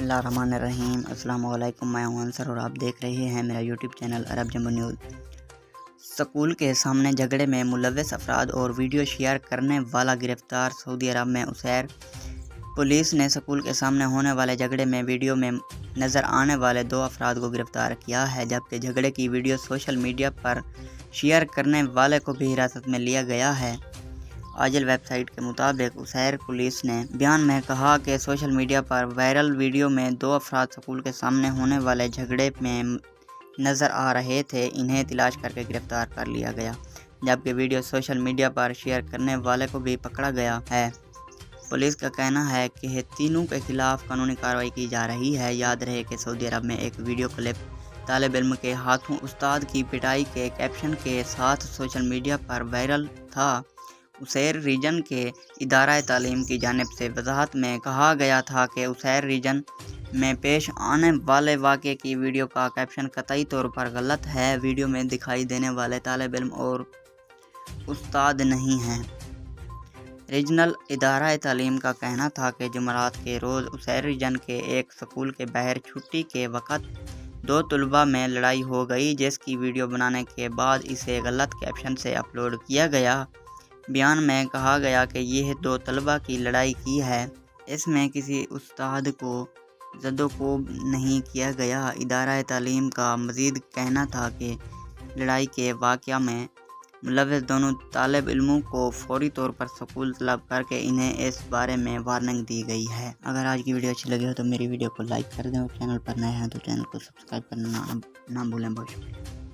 बिस्मिल्लाहिर्रहमानिर्रहीम। अस्सलाम वालेकुम। मैं हूं अंसर और आप देख रहे हैं मेरा यूट्यूब चैनल अरब जंबो न्यूज़। स्कूल के सामने झगड़े में मुलव्वस अफराद और वीडियो शेयर करने वाला गिरफ्तार। सऊदी अरब में उसैर पुलिस ने स्कूल के सामने होने वाले झगड़े में वीडियो में नज़र आने वाले 2 अफराद को गिरफ्तार किया है, जबकि झगड़े की वीडियो सोशल मीडिया पर शेयर करने वाले को भी हिरासत में लिया गया है। आजिल वेबसाइट के मुताबिक उसैर पुलिस ने बयान में कहा कि सोशल मीडिया पर वायरल वीडियो में 2 अफराद स्कूल के सामने होने वाले झगड़े में नज़र आ रहे थे। इन्हें तलाश करके गिरफ्तार कर लिया गया, जबकि वीडियो सोशल मीडिया पर शेयर करने वाले को भी पकड़ा गया है। पुलिस का कहना है कि तीनों के खिलाफ कानूनी कार्रवाई की जा रही है। याद रहे कि सऊदी अरब में एक वीडियो क्लिप तालिब इल्म के हाथों उस्ताद की पिटाई के कैप्शन के साथ सोशल मीडिया पर वायरल था। उसैर रीजन के इदारा तालीम की जानिब से वजाहत में कहा गया था कि उसैर रीजन में पेश आने वाले वाक़े की वीडियो का कैप्शन कतई तौर पर गलत है। वीडियो में दिखाई देने वाले तालिब इल्म और उस्ताद नहीं हैं। रीजनल इदारा तालीम का कहना था कि जुमेरात के रोज़ उसैर रीजन के एक स्कूल के बाहर छुट्टी के वक़्त 2 तलबा में लड़ाई हो गई, जिसकी वीडियो बनाने के बाद इसे गलत कैप्शन से अपलोड किया गया। बयान में कहा गया कि यह 2 तलबा की लड़ाई की है, इसमें किसी उस्ताद को ज़दोकोब नहीं किया गया। इदारा तालीम का मज़ीद कहना था कि लड़ाई के वाक़या में मुलव्वस दोनों तालिब इल्मों को फौरी तौर पर स्कूल तलब करके इन्हें इस बारे में वार्निंग दी गई है। अगर आज की वीडियो अच्छी लगी हो तो मेरी वीडियो को लाइक कर दें और चैनल पर नए हैं तो चैनल को सब्सक्राइब करना ना भूलें। बहुत शुक्रिया।